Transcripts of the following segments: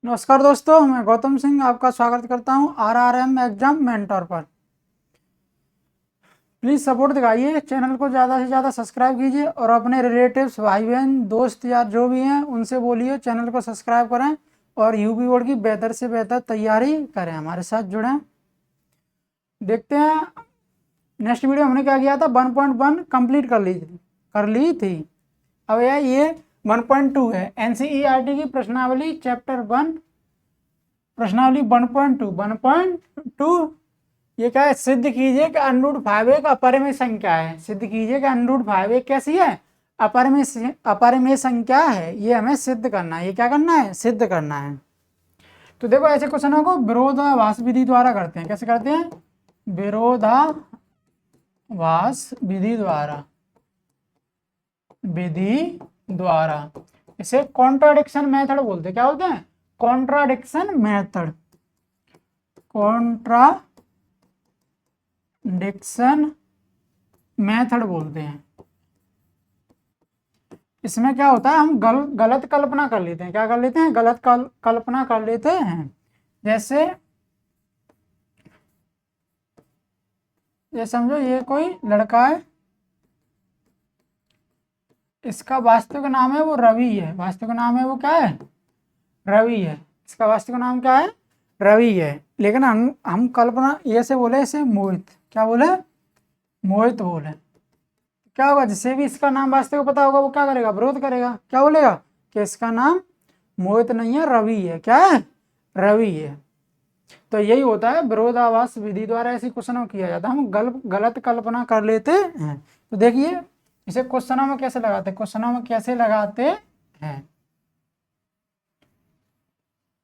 नमस्कार दोस्तों, मैं गौतम सिंह आपका स्वागत करता हूं आरआरएम एग्जाम मेंटर पर। प्लीज़ सपोर्ट दिखाइए, चैनल को ज़्यादा से ज़्यादा सब्सक्राइब कीजिए और अपने रिलेटिव्स, भाई बहन, दोस्त या जो भी हैं उनसे बोलिए चैनल को सब्सक्राइब करें और यूपी बोर्ड की बेहतर से बेहतर तैयारी करें, हमारे साथ जुड़ें। देखते हैं, नेक्स्ट वीडियो हमने क्या किया था, 1.1 कंप्लीट कर ली थी। अब ये 1.2 है, एनसीईआरटी की प्रश्नावली चैप्टर 1, प्रश्नावली 1.2 ये क्या है, सिद्ध कीजिए कि √5 एक अपरिमेय संख्या है। सिद्ध कीजिए कि √5 एक कैसी है, अपरिमेय संख्या है। ये हमें सिद्ध करना है। ये क्या करना है, सिद्ध करना है। तो देखो, ऐसे क्वेश्चनों को विरोधाभास विधि द्वारा करते हैं। कैसे करते हैं, विरोधाभास विधि द्वारा इसे कॉन्ट्राडिक्शन मेथड बोलते हैं। क्या बोलते हैं, कॉन्ट्राडिक्शन मेथड बोलते हैं। इसमें क्या होता है, हम गलत कल्पना कर लेते हैं। क्या कर लेते हैं, गलत कल्पना कर लेते हैं। जैसे ये समझो, ये कोई लड़का है, इसका वास्तविक नाम है वो रवि है। वास्तविक नाम है वो क्या है, रवि है। इसका वास्तविक नाम क्या है, रवि है। लेकिन हम कल्पना ये से बोले इसे मोहित। क्या बोले, मोहित बोले। क्या होगा, जिसे भी इसका नाम वास्तविक पता होगा वो क्या करेगा, विरोध करेगा। क्या बोलेगा कि इसका नाम मोहित नहीं है, रवि है। क्या है, रवि है। तो यही होता है, विरोधाभास विधि द्वारा ऐसी क्वेश्चनों किया जाता है। हम गलत कल्पना कर लेते हैं। तो देखिए, इसे क्वेश्चनों में कैसे लगाते हैं, क्वेश्चनों में कैसे लगाते हैं,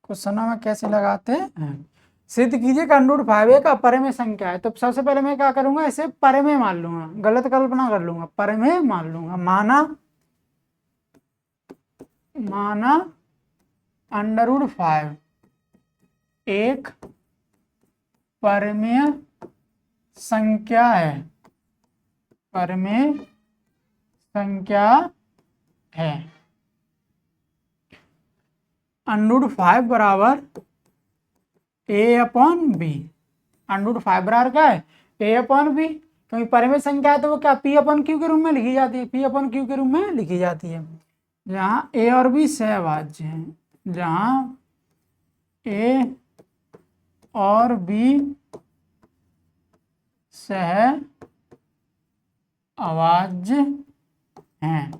क्वेश्चनों में कैसे लगाते हैं। सिद्ध कीजिए कि √5 एक अपरिमेय संख्या है। तो सबसे पहले मैं क्या करूंगा, इसे परिमेय मान लूंगा, गलत कल्पना कर लूंगा, परिमेय मान लूंगा। माना √5 एक परिमेय संख्या है, परिमेय संख्या है। √5 बराबर a/b। √5 बराबर क्या है, a/b। क्योंकि परिमेय संख्या है तो वो क्या p/q के रूप में लिखी जाती है, p/q के रूप में लिखी जाती है। जहाँ a और b सहभाज्य हैं, जहाँ a और b सहअभाज्य हैं।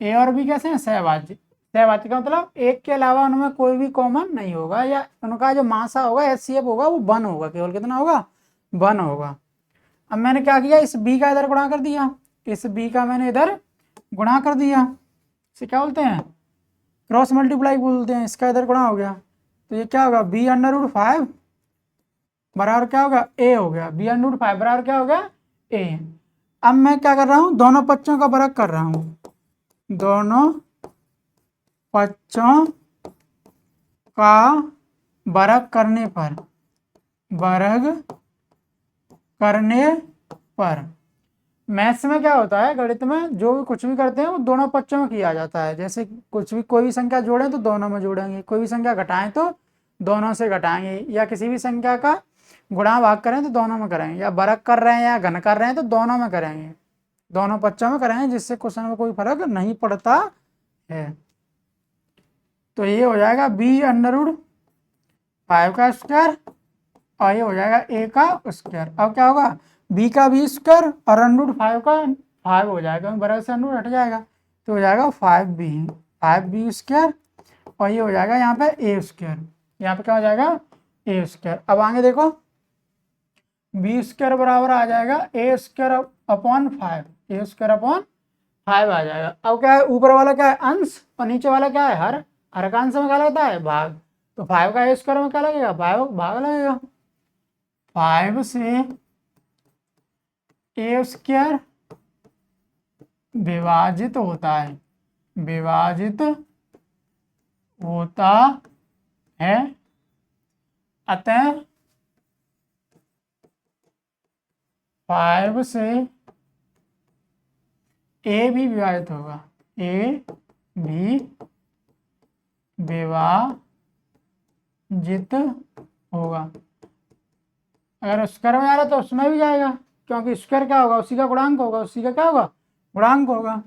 a और b कैसे हैं, सहभाज्य। सहभाज्य का मतलब एक के अलावा उनमें कोई भी कॉमन नहीं होगा, या उनका जो मासा होगा, HCF होगा, वो 1 होगा। केवल कितना होगा, 1 होगा। अब मैंने क्या किया, इस b का इधर गुणा कर दिया, इस b का मैंने इधर गुणा कर दिया। इसे क्या बोलते हैं, क्रॉस मल्टीप्लाई बोलते हैं। इसका इधर गुणा हो गया, तो ये क्या होगा, b√5 बराबर क्या होगा, a हो गया। b√5 बराबर क्या हो गया, a। अब मैं क्या कर रहा हूँ, दोनों पक्षों का वर्ग कर रहा हूँ। दोनों पक्षों का वर्ग करने पर मैथ्स में क्या होता है, गणित में जो भी कुछ भी करते हैं वो दोनों पक्षों में किया जाता है। जैसे कुछ भी, कोई भी संख्या जोड़ें तो दोनों में जोड़ेंगे, कोई भी संख्या घटाएं तो दोनों से घटाएंगे, या किसी भी संख्या का गुणा भाग करें तो दोनों में करेंगे, या वर्ग कर रहे हैं या घन कर रहे हैं तो दोनों में करेंगे, दोनों पक्षों में करेंगे, जिससे क्वेश्चन में कोई फर्क नहीं पड़ता है। तो ये हो जाएगा b√5 का स्क्वायर और ये हो जाएगा a का स्क्वायर। अब क्या होगा, b का b स्क्वायर और √5 का 5 हो जाएगा, बराबर से √ हट जाएगा, तो हो जाएगा 5b स्क्वायर और ये हो जाएगा यहाँ पे a स्क्वायर। यहाँ पे क्या हो जाएगा, a स्क्वायर। अब आगे देखो, b स्क्वायर बराबर आ जाएगा a square upon 5, a square upon 5 आ जाएगा। अब क्या है, ऊपर वाला क्या है, अंश, और नीचे वाला क्या है, हर का अंश में क्या लगता है, भाग। तो 5 का a स्क्वायर में क्या लगेगा, भाग लगेगा। 5 से a स्क्वायर विभाजित होता है, अतः 5 से a भी विभाजित होगा, a भी विभाजित जित होगा। अगर स्क्वायर में आ रहा है तो उसमें भी जाएगा, क्योंकि स्क्वायर क्या होगा, उसी का गुणांक होगा, उसी का क्या होगा, गुणांक होगा।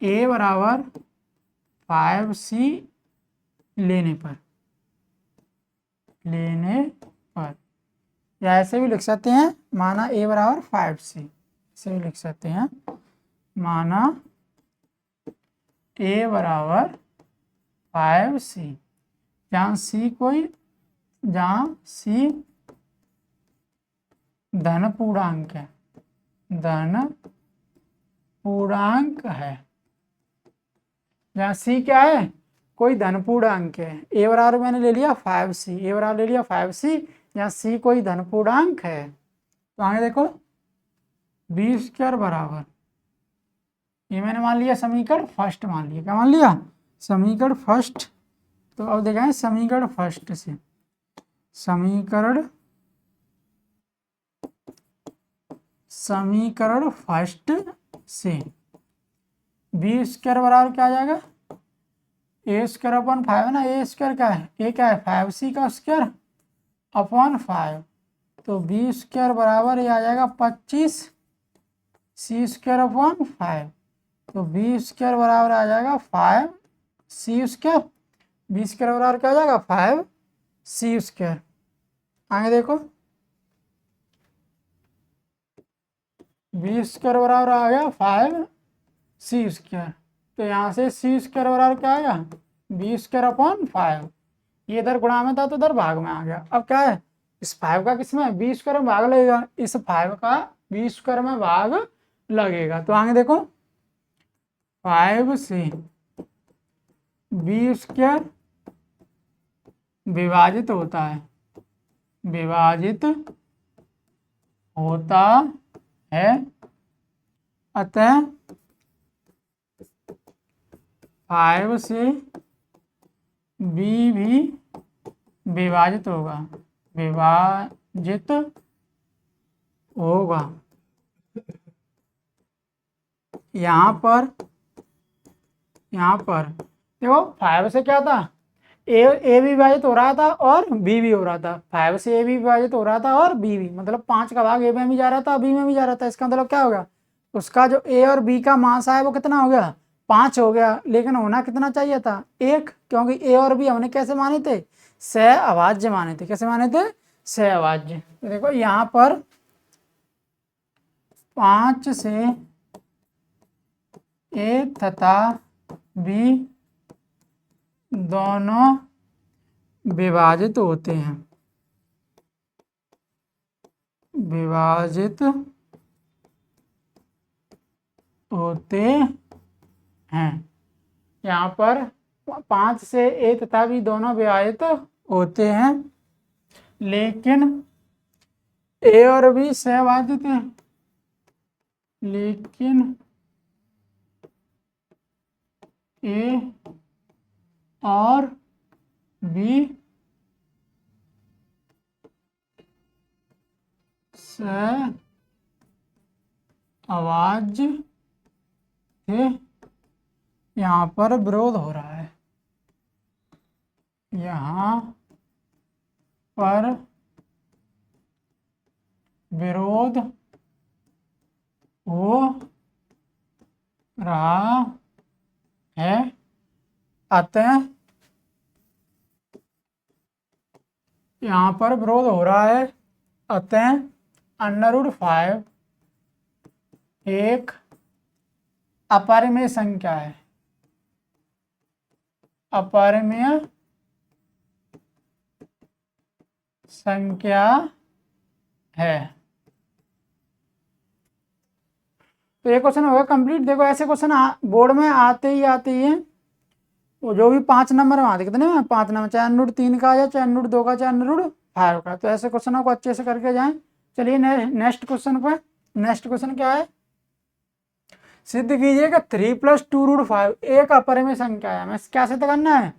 ए बराबर 5c लेने पर, या ऐसे भी लिख सकते हैं, माना ए बराबर 5c, ऐसे भी लिख सकते हैं, माना ए बराबर 5c, जहाँ c धन पूर्णांक है, धन पूर्णांक है, जहाँ c क्या है, कोई धन पूर्णांक है। ए बराबर मैंने ले लिया 5c, ए बराबर ले लिया 5c, जहाँ c कोई धन पूर्णांक है। तो आगे देखो बी स्क्वायर बराबर, ये मैंने मान लिया समीकरण फर्स्ट, मान लिया, क्या मान लिया, समीकरण फर्स्ट। तो अब देखें समीकरण फर्स्ट से, समीकरण फर्स्ट से बी स्क्वायर बराबर क्या आ जाएगा, ए स्क्वायर अपॉन 5 है ना, ए स्क्वायर क्या है, ए क्या है 5c का स्क्वायर अपॉन 5, तो बी स्क्वायर बराबर ये आ जाएगा 25 सी स्क्वायर अपॉन 5, तो बी स्क्वायर बराबर आ जाएगा 5c स्क्वायर, बी स्क्वायर बराबर क्या आ जाएगा 5c स्क्वायर। आगे देखो बी स्क्वायर बराबर आ गया 5c स्क्वायर, तो यहाँ से c स्क्वायर बराबर क्या आएगा, बी स्क्वायर अपॉन 5, ये इधर गुणा में था तो इधर भाग में आ गया। अब क्या है, इस 5 का किस में, बी स्क्वायर में भाग लगेगा, इस 5 का बी स्क्वायर में भाग लगेगा। तो आगे देखो 5 से बी स्क्वायर विभाजित होता है, विभाजित होता है, अतः 5 से बी भी विभाजित होगा, विभाजित होगा। यहाँ पर देखो 5 से क्या था, ए भी विभाजित हो रहा था और बी भी हो रहा था, 5 से ए भी विभाजित हो रहा था और बी भी, मतलब 5 का भाग ए में भी जा रहा था, बी में भी जा रहा था। इसका मतलब क्या होगा, उसका जो ए और बी का मासा है वो कितना हो गया, 5 हो गया, लेकिन होना कितना चाहिए था, 1, क्योंकि ए और बी हमने कैसे माने थे, सहअभाज्य माने थे। कैसे माने थे, सहअभाज्य। तो देखो यहाँ पर 5 से ए तथा बी दोनों विभाजित होते हैं, विभाजित होते हैं। यहाँ पर 5 से ए तथा बी दोनों विभाजित होते हैं, लेकिन ए और बी सहअभाजित हैं, लेकिन ए और बी सहअभाज्य थे। यहाँ पर विरोध हो रहा है, यहाँ पर विरोध हो रहा है, अतः यहाँ पर विरोध हो रहा है, अतः √5 एक अपरिमेय संख्या है, अपरिमेय संख्या है। तो ये क्वेश्चन होगा कंप्लीट। देखो ऐसे क्वेश्चन बोर्ड में आते ही हैं, वो जो भी 5 नंबर में आते, कितने में 5 नंबर, चाहे √3 का आ जाए, चाहे √2 का, चाहे √5 का, तो ऐसे क्वेश्चनों को अच्छे से करके जाएं। चलिए नेक्स्ट क्वेश्चन पर। नेक्स्ट क्वेश्चन क्या है, सिद्ध कीजिए कि 3 + 2√5 एक अपरिमेय संख्या है। हमें क्या सिद्ध करना है,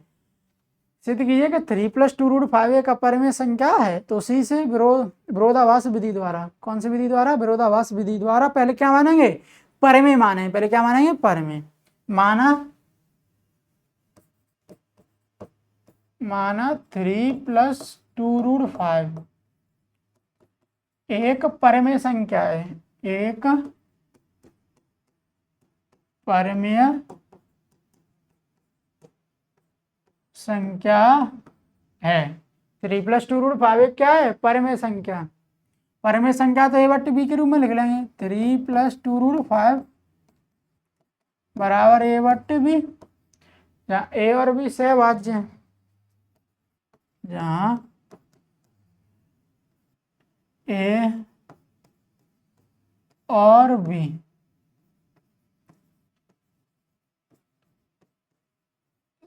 सिद्ध कीजिए कि 3 + 2√5 एक अपरिमेय संख्या है। तो उसी से विरोधाभास विधि द्वारा, कौन सी विधि द्वारा, विरोधाभास विधि द्वारा पहले क्या मानेंगे, परिमेय माने, पहले क्या मानेंगे, परिमेय। माना 3+2√5 एक परिमेय संख्या है, एक परिमेय संख्या है। 3+2√5 एक क्या है? परिमेय संख्या। परिमेय संख्या तो a/b के रूप में लिख लेंगे। 3+2√5 बराबर a/b, जहाँ a और b सहभाज्य हैं, जहाँ a और b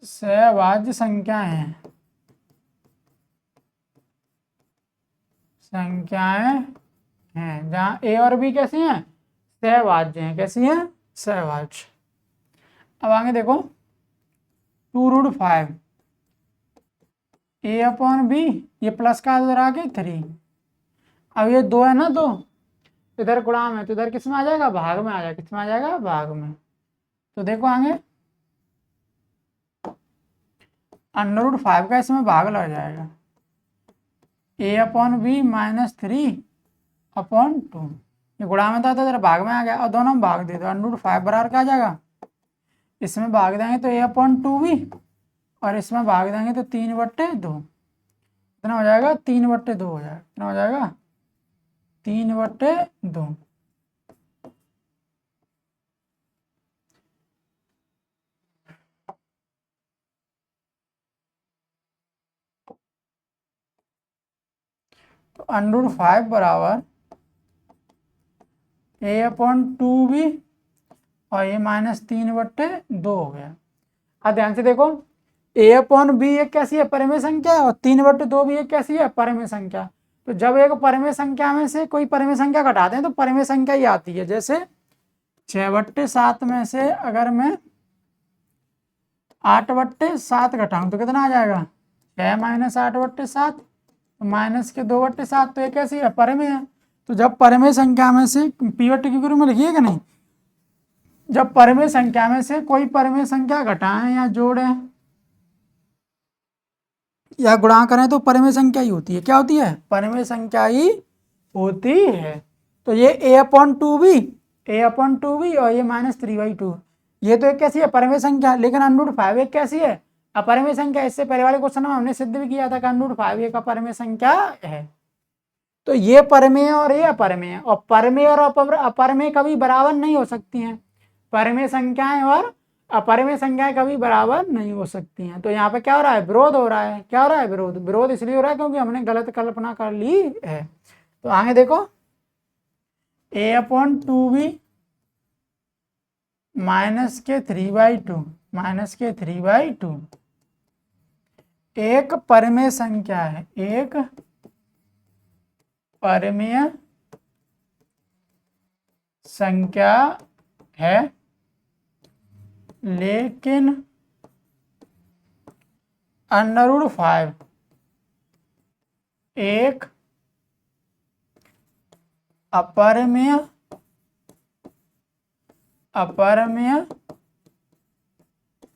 सहभाज्य संख्याएं हैं, जहाँ a और b कैसी हैं? सहभाज्य हैं। कैसी हैं? सहभाज्य। अब आगे देखो 2√5 a/b, ये प्लस का इधर आके 3। अब ये 2 है ना, तो इधर गुणाम है, तो इधर किस में आ जाएगा? भाग में आ जाएगा। किस में आ जाएगा? भाग में। तो देखो आगे √5 का इसमें भाग लग जाएगा, a/b -3/2। ये गुणा में था तो इधर भाग में आ गया, और दोनों में भाग दे दो। √5 बराबर क्या आ जाएगा? इसमें भाग देंगे तो a/2b, और इसमें भाग देंगे तो 3/2। कितना हो जाएगा? 3/2 हो जाएगा। कितना हो जाएगा? 3/2। तो √5 बराबर a/2b और ये -3/2 हो गया। अब ध्यान से देखो, a/b एक कैसी है? परिमेय संख्या, और 3/2 भी एक कैसी है? परिमेय संख्या। तो जब एक परिमेय संख्या में से कोई परिमेय संख्या घटाते हैं तो परिमेय संख्या ही आती है। जैसे 6/7 में से अगर मैं 8/7 घटाऊं तो कितना आ जाएगा? 6 - 8/7, माइनस के 2/7, तो ये कैसी है? परिमेय है। तो जब परिमेय संख्या में से p/q के रूप में लिखिए कि नहीं, जब परिमेय संख्या में से कोई परिमेय संख्या घटाएं या जोड़ें या गुणा करें तो परिमेय संख्या ही होती है। क्या होती है? परिमेय संख्या ही होती है। तो ये a/2b और ये -3/2, ये तो एक कैसी है? परिमेय संख्या। लेकिन √5 एक कैसी है? अपरिमेय संख्या। इससे पहले वाले क्वेश्चन में हमने सिद्ध भी किया था कि √5 एक अपरिमेय संख्या है। तो ये परिमेय और ये अपरिमेय, और परिमेय और अपरिमेय कभी बराबर नहीं हो सकती हैं। परिमेय संख्याएं और अपरिमेय संख्याएं कभी बराबर नहीं हो सकती हैं। तो यहाँ पे क्या हो रहा है? विरोध हो रहा है। क्या हो रहा है? विरोध। विरोध इसलिए हो रहा है क्योंकि हमने गलत कल्पना कर ली है। तो आगे देखो, a/2b -3/2 एक परिमेय संख्या है, एक परिमेय संख्या है, लेकिन √5 एक अपरिमेय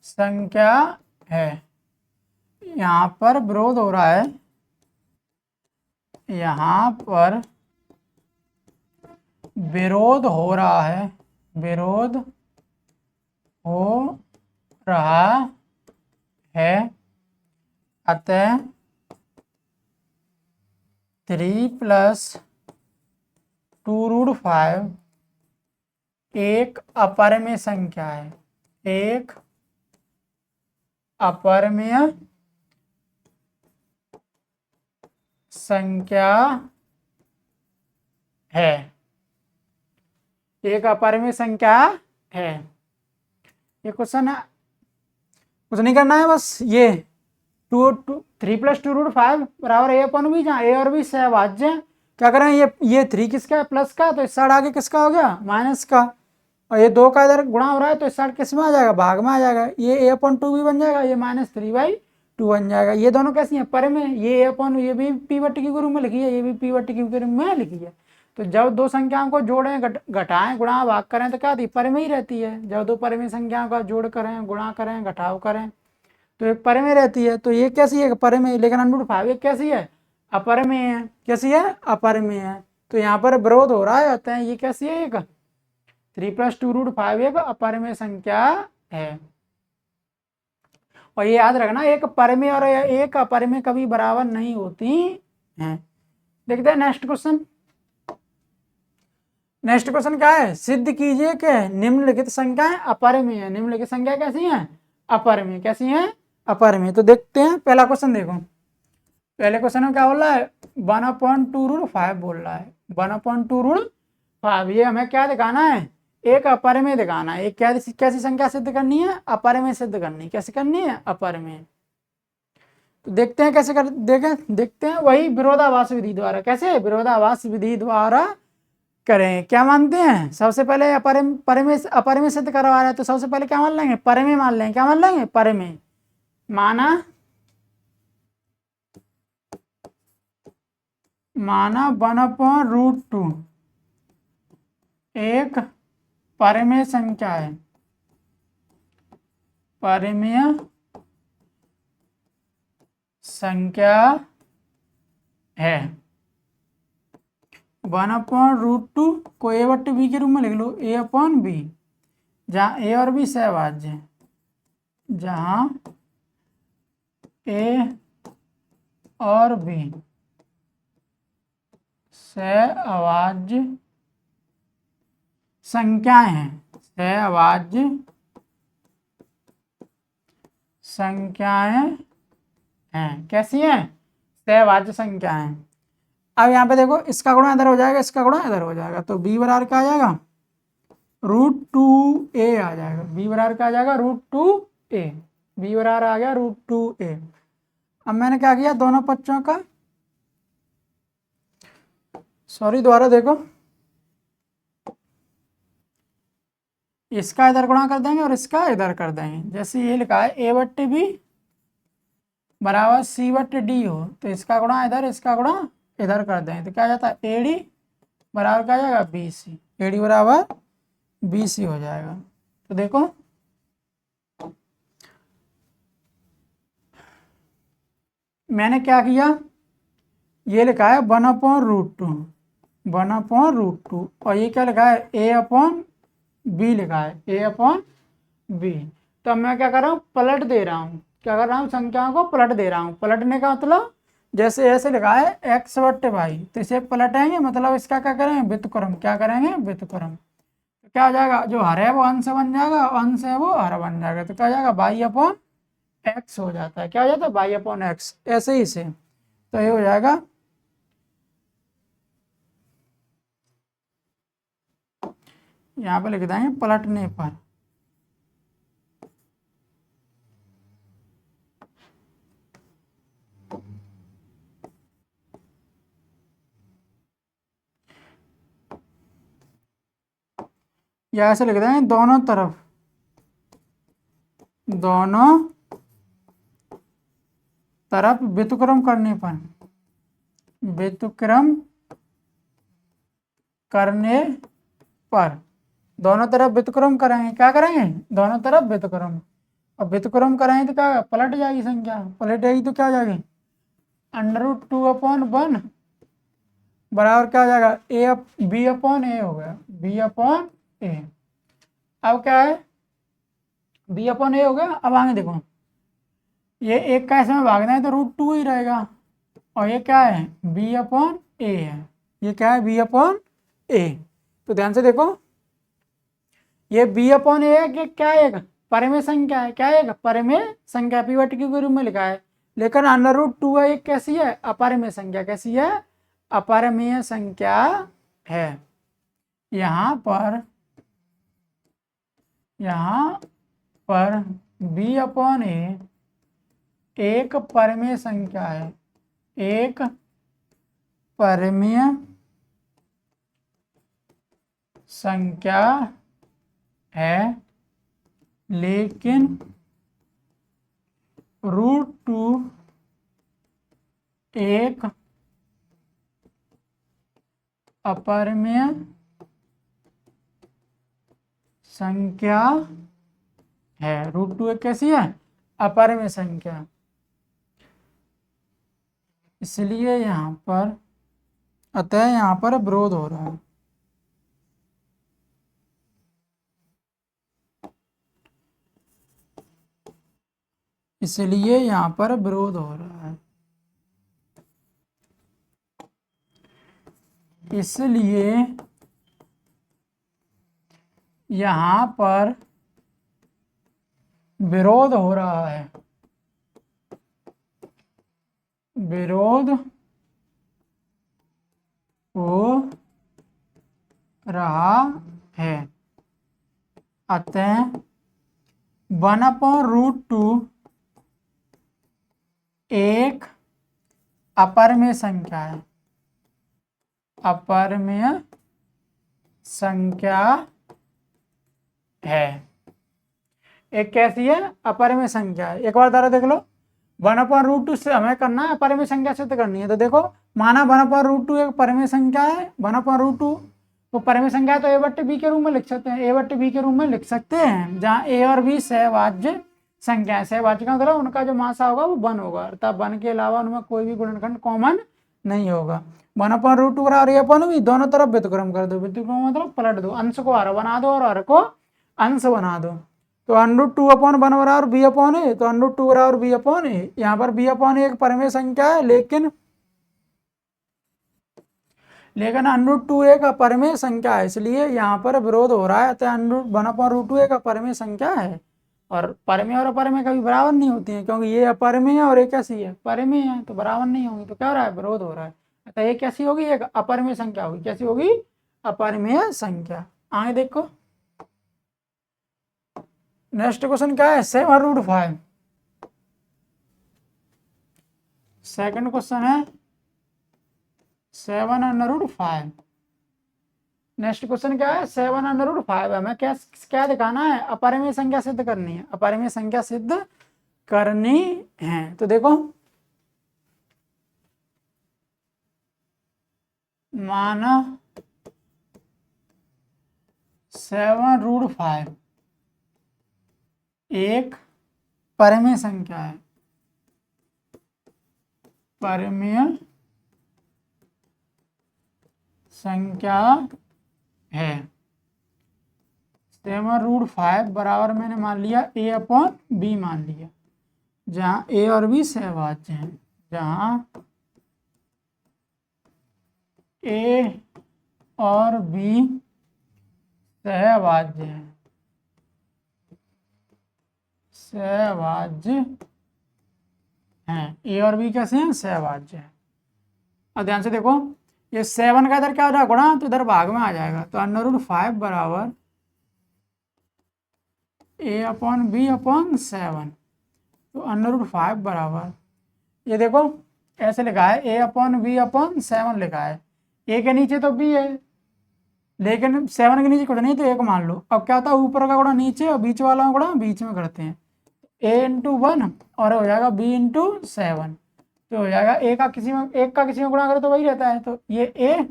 संख्या है। यहाँ पर विरोध हो रहा है, यहाँ पर विरोध हो रहा है, विरोध हो रहा है। अतः 3+2√5 एक अपरिमेय संख्या है, एक अपरिमेय संख्या है, एक अपरिमेय संख्या है। ये क्वेश्चन है, कुछ नहीं करना है, बस ये 3+2√5 बराबर a/b, जहाँ a और b सहभाज्य हैं। क्या करें? ये 3 किसका है? प्लस का, तो इस साइड आगे किसका हो गया? माइनस का। और ये 2 का इधर गुणा हो रहा है तो इस साइड किस में आ जाएगा? भाग में आ जाएगा। ये a/2b बन जाएगा, ये -3/2 बन जाएगा। ये दोनों कैसी हैं? परिमेय। ये भी p/q के रूप में लिखी है, ये भी p/q के रूप में लिखी है। तो जब दो संख्याओं को जोड़ें, घटाएं, गुणा, भाग करें तो क्या होती है? परिमेय ही रहती है। जब दो परिमेय संख्याओं का जोड़ करें, गुणा करें, घटाव करें तो एक परिमेय रहती है, तो ये कैसी है, परिमेय, लेकिन √5 एक कैसी है, अपरिमेय है। कैसी है, अपरिमेय है। तो यहाँ पर विरोध हो रहा है, होते हैं ये कैसी है, एक 3 + 2√5 एक अपरिमेय संख्या है। और ये याद रखना, एक परिमेय और एक अपरिमेय कभी बराबर नहीं होती हैं। देखते हैं नेक्स्ट क्वेश्चन। नेक्स्ट क्वेश्चन क्या है, सिद्ध कीजिए कि निम्नलिखित संख्याएं अपरिमेय है। निम्नलिखित संख्या कैसी हैं, अपरिमेय। कैसी हैं, अपरिमेय। तो देखते हैं पहला क्वेश्चन। देखो पहले क्वेश्चन में क्या बोल रहा है, 1/2√5 बोल रहा है। 1/2√5 ये हमें क्या दिखाना है, एक अपरिमेय दिखाना है। एक कैसी संख्या सिद्ध करनी है, अपरिमेय सिद्ध करनी है। कैसे करनी है, अपरिमेय। तो देखते हैं कैसे देखते हैं वही विरोधाभास विधि द्वारा। कैसे, विरोधाभास विधि द्वारा करें। क्या मानते हैं, सबसे पहले अपरिमेय सिद्ध करवा रहे हैं, तो सबसे पहले क्या मान लेंगे, परिमेय मान लेंगे। क्या मान लेंगे, परिमेय। माना 1/√2 एक परिमेय संख्या है। परिमेय संख्या है। 1/√2 को a/b के रूप में लिख लो, a/b, जहाँ a और b सहभाज्य है। जहाँ a और b सहअभाज्य संख्याएं हैं। सहअभाज्य संख्याएं हैं। कैसी हैं, सहअभाज्य संख्याएं। अब यहाँ पे देखो, इसका गुणा इधर हो जाएगा, इसका गुणा इधर हो जाएगा, तो b बराबर क्या आ जाएगा, √2a आ जाएगा। b बराबर क्या आ जाएगा, √2a। b बराबर आ गया √2a। अब मैंने क्या किया, दोनों पक्षों का दोबारा देखो, इसका इधर गुणा कर देंगे और इसका इधर कर देंगे। जैसे ये लिखा है a/b बराबर c/d हो, तो इसका गुणा इधर, इसका गुणा इधर कर देंगे, तो क्या आ जाता है, AD बराबर क्या आ जाएगा, BC। AD बराबर BC हो जाएगा। तो देखो मैंने क्या किया, ये लिखा है 1/√2, 1/√2, और ये क्या लिखा है, a/b लिखा है, a/b। तो अब मैं क्या कर रहा हूँ, पलट दे रहा हूँ। क्या कर रहा हूँ, संख्याओं को पलट दे रहा हूँ। पलटने का मतलब, जैसे ऐसे लिखा है x/y, तो इसे पलटेंगे, मतलब इसका क्या करेंगे, व्युत्क्रम। क्या करेंगे, व्युत्क्रम। तो क्या हो जाएगा, जो हर है वो अंश बन जाएगा, अंश है वो हर बन जाएगा। तो क्या हो जाएगा, y/x हो जाता है। क्या हो जाता है, y/x। ऐसे ही से तो ये हो जाएगा, यहाँ पे लिख देंगे पलटने पर। या ऐसे लिख देंगे, दोनों तरफ, दोनों तरफ व्युत्क्रम करने पर, व्युत्क्रम करने पर, दोनों तरफ व्युत्क्रम करेंगे। क्या करेंगे, दोनों तरफ व्युत्क्रम। अब व्युत्क्रम करेंगे तो क्या पलट जाएगी संख्या, पलट जाएगी तो क्या हो जाएगी, √2/1 बराबर क्या हो जाएगा, b/a हो गया, b/a। अब क्या है, b/a हो गया। अब आगे देखो, ये एक का इसमें भाग दें तो √2 ही रहेगा, और ये क्या है, b/a है। ये क्या है, b/a। तो ध्यान से देखो, ये b/a है कि क्या है, एक परिमेय संख्या है। क्या है, एक परिमेय संख्या, p/q के रूप में लिखा है। लेकिन √2 है, एक कैसी है, अपरिमेय संख्या। कैसी है, अपरिमेय संख्या है। यहाँ पर b/a एक परिमेय संख्या है, एक परिमेय संख्या है, लेकिन √2 एक अपरिमेय संख्या है। √2 एक कैसी है, अपरिमेय संख्या, इसलिए यहाँ पर अतः यहाँ पर विरोध हो रहा है। इसलिए यहाँ पर विरोध हो रहा है। इसलिए यहाँ पर विरोध हो रहा है। विरोध हो रहा है। अतः 1/√2 एक अपरिमेय संख्या है। अपरिमेय संख्या है। एक कैसी है? अपरिमेय संख्या है। एक बार जरा देख लो, 1/√2 से हमें करना है अपरिमेय संख्या सिद्ध करनी है। तो देखो, माना 1/√2 एक परिमेय संख्या है। 1/√2 वो परिमेय संख्या है, तो a/b के रूप में लिख सकते हैं। a/b के रूप में लिख सकते हैं, जहाँ a और b सहभाज्य संख्या है। सहभाज्य का मतलब उनका जो मासा होगा वो 1 होगा, अर्थात 1 के अलावा उनमें कोई भी गुणनखंड कॉमन नहीं होगा। 1/√2 बराबर a/b, दोनों तरफ व्युत्क्रम कर दो। व्युत्क्रम मतलब पलट दो, अंश को हर बना दो और हर को अंश बना दो। तो √2/1 बराबर b/a, तो √2 बराबर b/a। यहाँ पर b/a एक परिमेय संख्या है, लेकिन √2 एक अपरिमेय संख्या है, इसलिए यहाँ पर विरोध हो रहा है। अतः 1/√2 एक अपरिमेय संख्या है। और परिमेय और अपरिमेय कभी बराबर नहीं होती है, क्योंकि ये अपरिमेय है और एक कैसी है? परिमेय है, तो बराबर नहीं होंगी। तो क्या हो रहा है? विरोध हो रहा है। अतः ये कैसी होगी? एक अपरिमेय संख्या होगी। कैसी होगी? अपरिमेय संख्या। आगे देखो, नेक्स्ट क्वेश्चन क्या है? 7√5। सेकंड क्वेश्चन है 7√5। नेक्स्ट क्वेश्चन क्या है? 7√5। हमें क्या क्या दिखाना है? अपरिमेय संख्या सिद्ध करनी है। अपरिमेय संख्या सिद्ध करनी है। तो देखो, माना 7√5 एक परिमेय संख्या है। परिमेय संख्या है। 7√5 बराबर मैंने मान लिया a/b मान लिया, जहाँ a और b सहभाज्य हैं। जहाँ a और b सहभाज्य है। सहभाज्य हैं। a और b कैसे हैं? सहभाज्य है। अब ध्यान से देखो, ये 7 का इधर क्या हो जाएगा? गुणा, तो इधर भाग में आ जाएगा। तो √5 बराबर a/b/7। तो √5 बराबर, ये देखो ऐसे लिखा है, a/b/7 लिखा है। a के नीचे तो b है, लेकिन 7 के नीचे कुछ नहीं, तो 1 मान लो। अब क्या होता है? ऊपर का गुणा नीचे और बीच वाला गुणा बीच में करते हैं। a×1 और हो जाएगा b×7। तो हो जाएगा एक का किसी में गुणा करो तो वही रहता है। तो ये a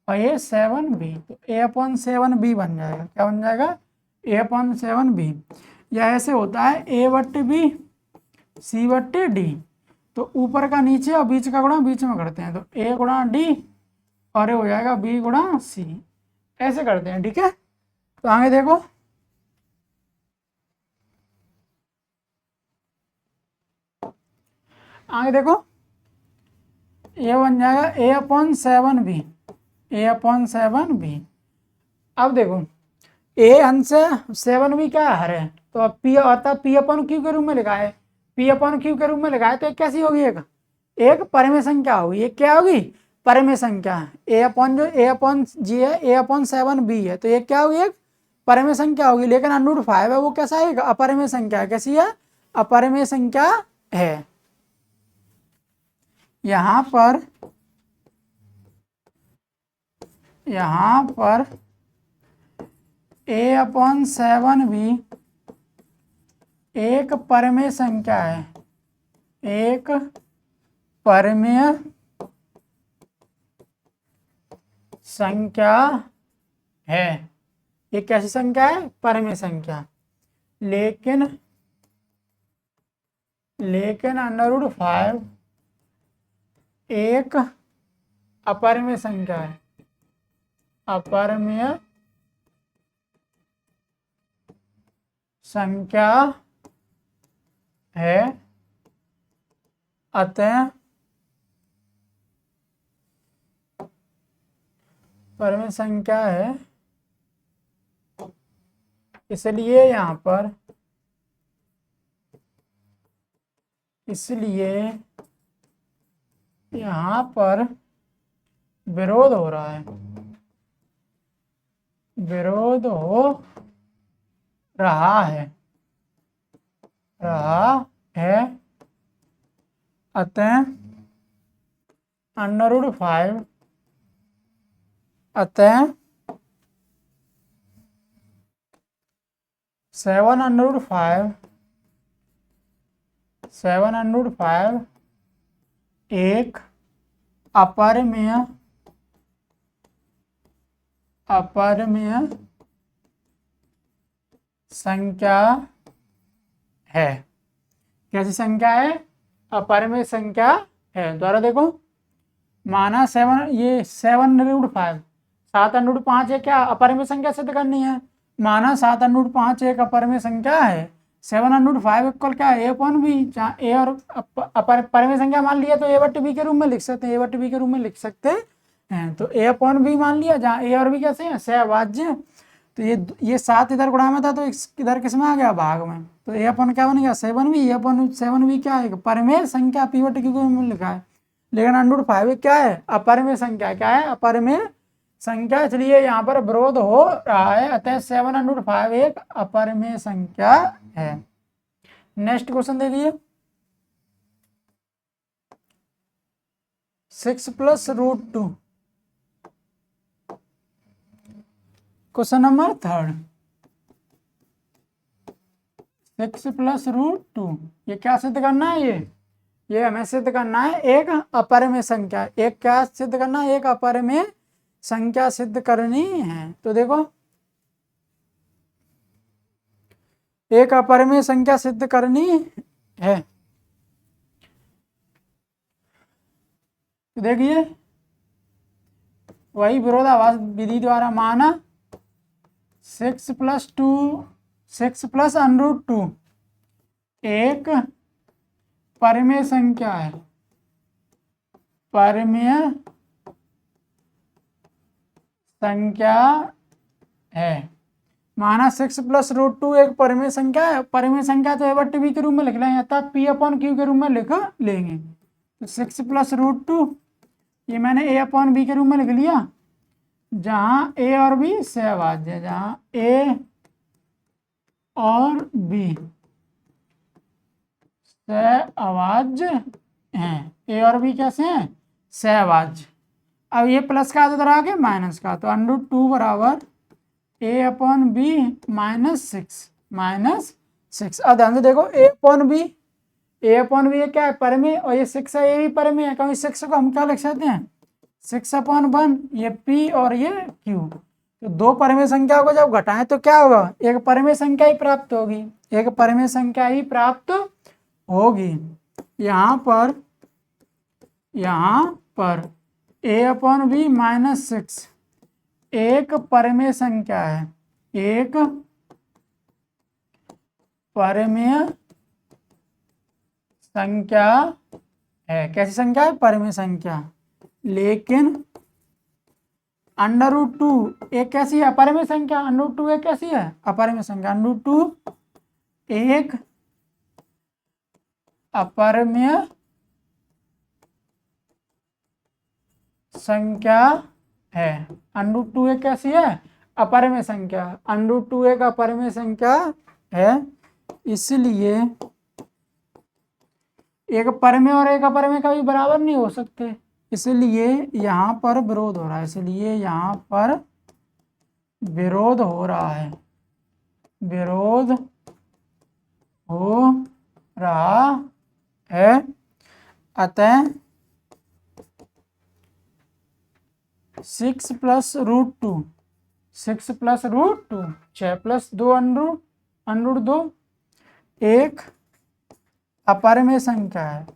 और ये 7b, तो a/7b बन जाएगा। क्या बन जाएगा? a/7b। या ऐसे होता है a/b c/d। तो ऊपर का नीचे और बीच का गुणा बीच में करते हैं। तो a×d और ये हो जाएगा b×c। ऐसे करते हैं, ठीक है। तो आगे देखो, आगे देखो, ये बन जाएगा a/7b। a/7b। अब देखो, a अंश 7b क्या हर है, तो अब p अर्थात p/q के रूप में लिखा है। p/q के रूप में लिखा है, तो एक कैसी होगी? एक परिमेय संख्या होगी। एक क्या होगी? परिमेय संख्या। a/g है, a/7b है, तो ये क्या होगी? एक परिमेय संख्या होगी। लेकिन √5 है, वो कैसा है? अपरिमेय संख्या है। कैसी है? अपरिमेय संख्या है। यहाँ पर a/7b एक परिमेय संख्या है। एक परिमेय संख्या है। एक कैसी संख्या है? परिमेय संख्या। लेकिन लेकिन √5 एक अपरिमेय संख्या है, अपरिमेय संख्या है, अतः परिमेय संख्या है, इसलिए यहाँ पर विरोध हो रहा है, विरोध हो रहा है, अतः √5 अतः 705 एक अपरिमेय संख्या है। कैसी संख्या है? अपरिमेय संख्या है। द्वारा देखो, माना 7 √5 7 √5 है, क्या अपरिमेय संख्या सिद्ध करनी है। माना 7 √5 एक अपरिमेय संख्या है, 7 √5 इक्वल क्या है, a/b, जहाँ a और अपरिमेय संख्या मान लिया तो a/b के रूप में लिख सकते हैं, a/b के रूप में लिख सकते हैं। तो a/b मान लिया, जहाँ a और b कैसे हैं, सहभाज्य। तो ये 7 इधर गुणा में था, तो इधर किस में आ गया, भाग में। तो a/ क्या बन गया, 7b। a/7b क्या है, परिमेय संख्या, p/q के रूप में लिखा है। लेकिन √5 क्या है, अपरिमेय संख्या। क्या है, अपरिमेय संख्या, इसलिए यहाँ पर विरोध हो रहा है, अतः 7 √5 एक अपरिमेय संख्या है। नेक्स्ट क्वेश्चन दे दिए, 6 + √2। Question number 3, 6 + √2। ये क्या सिद्ध करना है, ये हमें सिद्ध करना है एक अपरिमेय संख्या। एक क्या सिद्ध करना है, एक अपरिमेय संख्या सिद्ध करनी है। तो देखो, एक अपरिमेय संख्या सिद्ध करनी है। तो देखिए, वही विरोधाभास विधि द्वारा माना 6 + √2 एक परिमेय संख्या है, परिमेय संख्या है। माना 6 + √2 एक परिमेय संख्या है। परिमेय संख्या तो a/b के रूप में लिख लेंगे, अर्थात p/q के रूप में लिख लेंगे। तो 6 + √2 ये मैंने a/b के रूप में लिख लिया, जहाँ a और b सहभाज्य है, जहाँ a और b सहभाज्य हैं। a और b कैसे हैं, सहभाज्य। अब ये प्लस का इधर आ गया माइनस का, तो √2 बराबर a/b -6। अब ध्यान से देखो, a/b क्या है, परिमेय, और ये 6 है, ये भी परिमेय है। क्योंकि 6 को हम क्या लिख सकते हैं, 6/1, ये p और ये q। तो दो परिमेय संख्या को जब घटाएं तो क्या होगा, एक परिमेय संख्या ही प्राप्त होगी, एक परिमेय संख्या ही प्राप्त होगी। यहाँ पर a/b -6 एक परिमेय संख्या है, एक परिमेय संख्या है। कैसी संख्या है, परिमेय संख्या। लेकिन √2 एक कैसी है, अपरिमेय संख्या। √2 एक कैसी है, अपरिमेय संख्या। √2 एक अपरिमेय संख्या है। √2 एक कैसी है, अपरिमेय संख्या। √2 एक अपरिमेय संख्या है, इसलिए एक परिमेय और एक अपरिमेय कभी बराबर नहीं हो सकते, इसलिए यहाँ पर विरोध हो रहा है, इसलिए यहाँ पर विरोध हो रहा है, विरोध हो रहा है। अतः 6 + √2 6 + √2 6 + 2 √2 एक अपरिमेय संख्या है,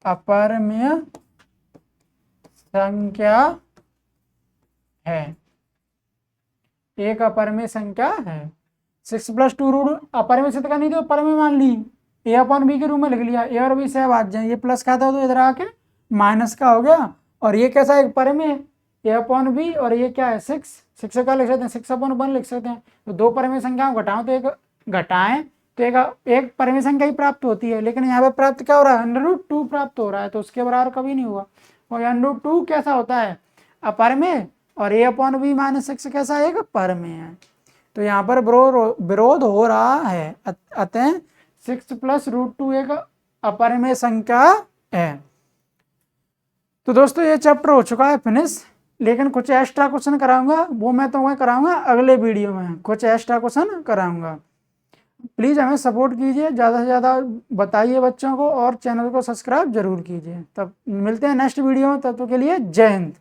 अपरिमेय संख्या है, एक अपरिमेय संख्या है। 6+2 रूट अपरिमेय से तो नहीं तो परिमेय मान ली, ए अपॉन बी के रूप में लिख लिया, ए और बी से बात जाए, ये प्लस का था तो इधर आके माइनस का हो गया, और ये कैसा एक परिमेय ए अपॉन बी, और ये क्या है 6 का लिख सकते हैं, 6/1 लिख सकते हैं। तो दो परिमेय संख्याओं घटाओ तो एक घटाएं तो एक परिमेय संख्या ही प्राप्त होती है, लेकिन यहाँ पे प्राप्त क्या हो रहा है, √2 प्राप्त हो रहा है, तो उसके बराबर कभी नहीं हुआ। और √2 कैसा होता है, अपरिमेय, और ए अपॉन बी -6 कैसा एक परिमेय है। तो यहाँ पर विरोध हो रहा है, अतः 6 + √2 एक अपरिमेय संख्या है। तो दोस्तों ये चैप्टर हो चुका है फिनिश, लेकिन कुछ एक्स्ट्रा क्वेश्चन कराऊंगा, वो मैं तुम्हें कराऊंगा अगले वीडियो में, कुछ एक्स्ट्रा क्वेश्चन कराऊंगा। प्लीज़ हमें सपोर्ट कीजिए, ज़्यादा से ज़्यादा बताइए बच्चों को, और चैनल को सब्सक्राइब जरूर कीजिए। तब मिलते हैं नेक्स्ट वीडियो में, तब तक के लिए जय हिंद।